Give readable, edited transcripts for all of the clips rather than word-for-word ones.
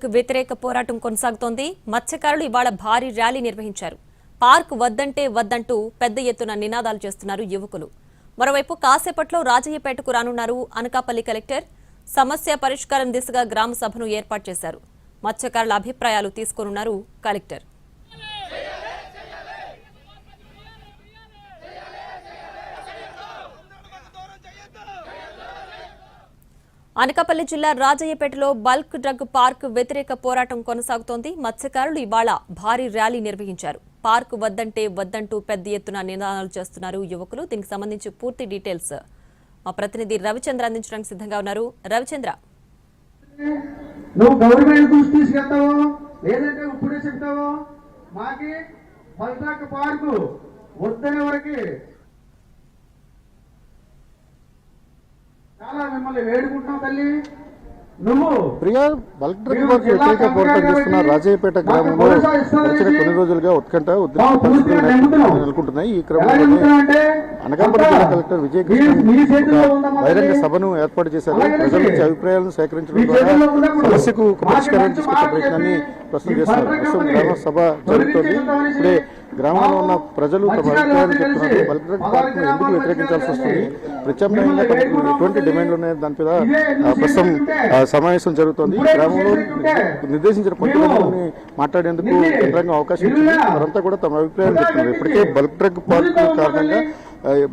Park వ్యతిరేక పోరాటం కొనసాగుతోంది. మత్స్యకారులు ఇవాళ భారీ ర్యాలీ నిర్వహించారు. పార్క్ వద్దంటే వద్దంటూ పెద్ద ఎత్తున నినాదాలు చేస్తున్నారు యువకులు. మరోవైపు కాసేపట్లో రాజయ్యపేటకు రానున్నారు అనకాపల్లి కలెక్టర్. సమస్య పరిష్కారం దిశగా గ్రామ సభను ఏర్పాటు చేశారు. మత్స్యకారుల అభిప్రాయాలు తీసుకోనున్నారు కలెక్టర్. అనకాపల్లి జిల్లా రాజయ్యపేటలో బల్క్ డ్రగ్ పార్క్ వ్యతిరేక పోరాటం కొనసాగుతోంది. మత్స్యకారులు ఇవాళ భారీ ర్యాలీ నిర్వహించారు. పార్క్ వద్దంటే వద్దంటూ పెద్ద ఎత్తున నినాదాలు చేస్తున్నారు యువకులు. దీనికి సంబంధించి పూర్తి డీటెయిల్స్ మా ప్రతినిధి రవిచంద్ర అందించడానికి సిద్ధంగా ఉన్నారు. రవిచంద్ర, నువ్వు గవర్నమెంట్ దృష్టి తీసుకెళ్తావో లేదంటే ఇప్పుడే చెప్తావో మాకి బల్క్ పార్కు వద్దనే వరకు చాలా మిమ్మల్ని వేడుకుంటున్నాం తల్లి. ప్రియా, బల్క్ డ్రగ్ పార్క్ వ్యతిరేక పోరాటం చేస్తున్న రాజయ్యపేట గ్రామంలో వచ్చిన కొన్ని రోజులుగా ఉత్కంఠ ఉద్రిక్త పరిస్థితులు నెలకొంటున్నాయి. ఈ క్రమంలోనే అనకాపల్లి జిల్లా కలెక్టర్ విజయకృష్ణ బహిరంగ సభను ఏర్పాటు చేశారు. ప్రజల నుంచి అభిప్రాయాలను సేకరించడం ద్వారా సమస్యకు పరిష్కారం తీసుకొచ్చే ప్రయత్నాన్ని ప్రస్తుతం చేస్తున్నారు. ప్రస్తుతం గ్రామ సభ జరుగుతోంది. ఇప్పుడే గ్రామంలో ఉన్న ప్రజలు తమ అభిప్రాయాలు చెప్తున్నారు. బల్క్ డ్రగ్ పార్క్ ను ఎందుకు వ్యతిరేకించాల్సి వస్తుంది, ప్రత్యామ్నాయంగా ఎటువంటి డిమాండ్లు ఉన్నాయి, దాని మీద ప్రస్తుతం సమావేశం జరుగుతోంది. గ్రామంలో నిర్దేశించిన పట్టుదలని మాట్లాడేందుకు యంత్రాంగం అవకాశం ఇచ్చింది. వారంతా కూడా తమ అభిప్రాయాలు చెప్తున్నారు. ఇప్పటికే బల్క్ డ్రగ్ పార్క్ కారణంగా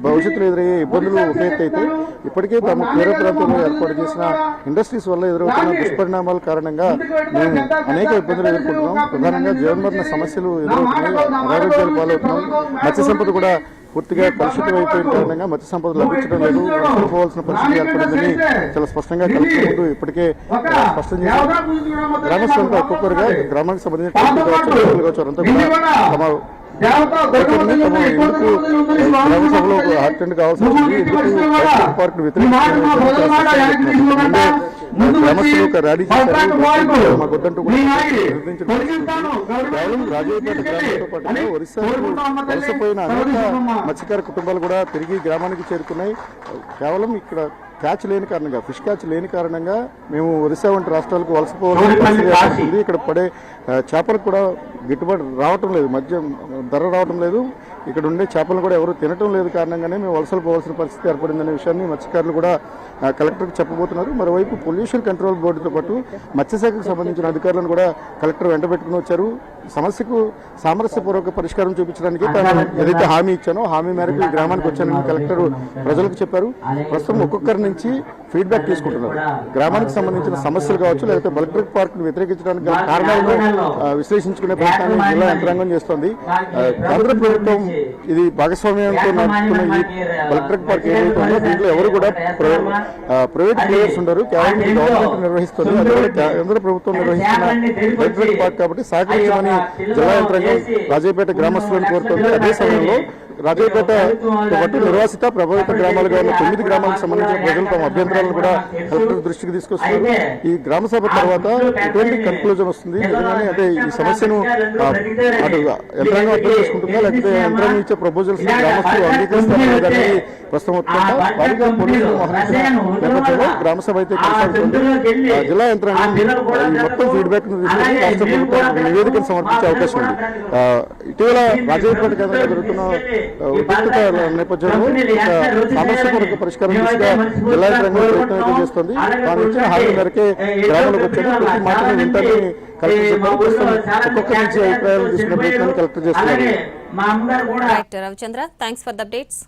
భవిష్యత్తులో ఎదురయ్యే ఇబ్బందులు ఒక ఎత్తు అయితే ఇప్పటికే తమ తీర ప్రాంతంలో ఏర్పాటు చేసిన ఇండస్ట్రీస్ వల్ల ఎదురవుతున్న దుష్పరిణామాల కారణంగా మేము అనేక ఇబ్బందులు ఎదుర్కొంటున్నాం. ప్రధానంగా జీవనమరణ సమస్యలు ఎదురవుతున్నాయి, అనారోగ్యాలు పాలవుతున్నాం. మత్స్య సంపద కూడా పూర్తిగా కలుషితం అయిపోయిన కారణంగా మత్స్య సంపద లభించడం లేదు, నష్టపోవాల్సిన పరిస్థితి ఏర్పడిందని చాలా స్పష్టంగా కలెక్టర్ ముందు ఇప్పటికే స్పష్టం చేశారు. గ్రామస్తులంతా ఒక్కొక్కరుగా గ్రామానికి సంబంధించిన వారంతా కూడా తమ గ్రామసభలో అటెండ్ కావాల్సి వస్తుంది. ఎందుకు పార్క్ ను గ్రామస్తులు ఒక ర్యాలీ చేశారు. మాకు వద్దంటూ కూడా కేవలం రాజయ్యపేట గ్రామంతో పాటుగా ఒరిస్సాకు వలసపోయిన అనేక మత్స్యకార కుటుంబాలు కూడా తిరిగి గ్రామానికి చేరుకున్నాయి. కేవలం ఇక్కడ క్యాచ్ లేని కారణంగా, ఫిష్ క్యాచ్ లేని కారణంగా మేము ఒరిస్సా వంటి రాష్ట్రాలకు వలసపోవాల్సిన పరిస్థితి ఏర్పడుతుంది. ఇక్కడ పడే చేపలకు కూడా గిట్టుబాటు రావటం లేదు, మధ్య ధర రావటం లేదు. ఇక్కడ ఉండే చేపలను కూడా ఎవరు తినటం లేదు కారణంగానే మేము వలసలు పోవాల్సిన పరిస్థితి ఏర్పడిందనే విషయాన్ని మత్స్యకారులు కూడా కలెక్టర్కి చెప్పబోతున్నారు. మరోవైపు పొల్యూషన్ కంట్రోల్ బోర్డుతో పాటు మత్స్యశాఖకు సంబంధించిన అధికారులను కూడా కలెక్టర్ వెంట పెట్టుకుని వచ్చారు. సమస్యకు సామరస్యపూర్వక పరిష్కారం చూపించడానికి తాను ఏదైతే హామీ ఇచ్చానో హామీ మేరకు ఈ గ్రామానికి వచ్చానని కలెక్టర్ ప్రజలకు చెప్పారు. ప్రస్తుతం ఒక్కొక్కరి నుంచి ఫీడ్బ్యాక్ తీసుకుంటున్నారు. గ్రామానికి సంబంధించిన సమస్యలు కావచ్చు, లేకపోతే బల్క్ డ్రగ్ పార్క్ ను వ్యతిరేకించడానికి గల కారణాలను విశ్లేషించుకునే ప్రయత్నాన్ని జిల్లా యంత్రాంగం చేస్తోంది. కేంద్ర ప్రభుత్వం ఇది భాగస్వామ్యంతో నడుపుతున్న ఈ బల్క్ డ్రగ్ పార్క్ ఏదైతే ఉందో దీంట్లో ఎవరు కూడా ప్రైవేట్ ప్లేయర్స్ ఉండరు, కేవలం గవర్నమెంట్ నిర్వహిస్తుంది. అది కూడా కేంద్ర ప్రభుత్వం నిర్వహిస్తున్న బల్క్ డ్రగ్ పార్క్ కాబట్టి సహకరించమని జిల్లా యంత్రాంగం రాజయ్యపేట గ్రామస్తులను కోరుతోంది. అదే సమయంలో రాజయ్యపేట పాటు నిర్వాసిత ప్రభావిత గ్రామాలుగా ఉన్న 9 గ్రామాలకు సంబంధించిన ప్రజలు తమ అభ్యంతరాలను కూడా కలెక్టర్ దృష్టికి తీసుకొస్తున్నారు. ఈ గ్రామ సభ తర్వాత ఎటువంటి కన్క్లూజన్ వస్తుంది, నిజంగానే అంటే ఈ సమస్యను అటు యంత్రాంగం అర్థం చేసుకుంటుందా, లేకపోతే యంత్రాంగం ఇచ్చే ప్రపోజల్స్ గ్రామస్తులు అంగీకరిస్తారనేదాన్ని ప్రస్తుతం వారిగా పోలీసులు మోహరించిన నేపథ్యంలో గ్రామ సభ అయితే కొనసాగుతుంది. జిల్లా యంత్రాంగం ఈ మొత్తం ఫీడ్బ్యాక్ ను తీసుకుని రాష్ట్ర ప్రభుత్వానికి నివేదికను సమర్పించే అవకాశం ఉంది. ఇటీవల రాజయ్యపేట కేంద్రంగా జరుగుతున్న ఉద్రిక్తత నేపథ్యంలో సామరస్యపూర్వక పరిష్కారం దిశగా జిల్లా యంత్రాంగం ప్రయత్నం చేస్తుంది. తాను ఇచ్చిన హామీ మేరకే గ్రామంలోకి వచ్చారు. ప్రతి మాటను వింటారని కలెక్టర్ చెప్పారు. ఒక్కొక్క నుంచి అభిప్రాయాలు తీసుకునే ప్రయత్నాన్ని కలెక్టర్ చేస్తున్నారు. Ravichandra, thanks for the updates.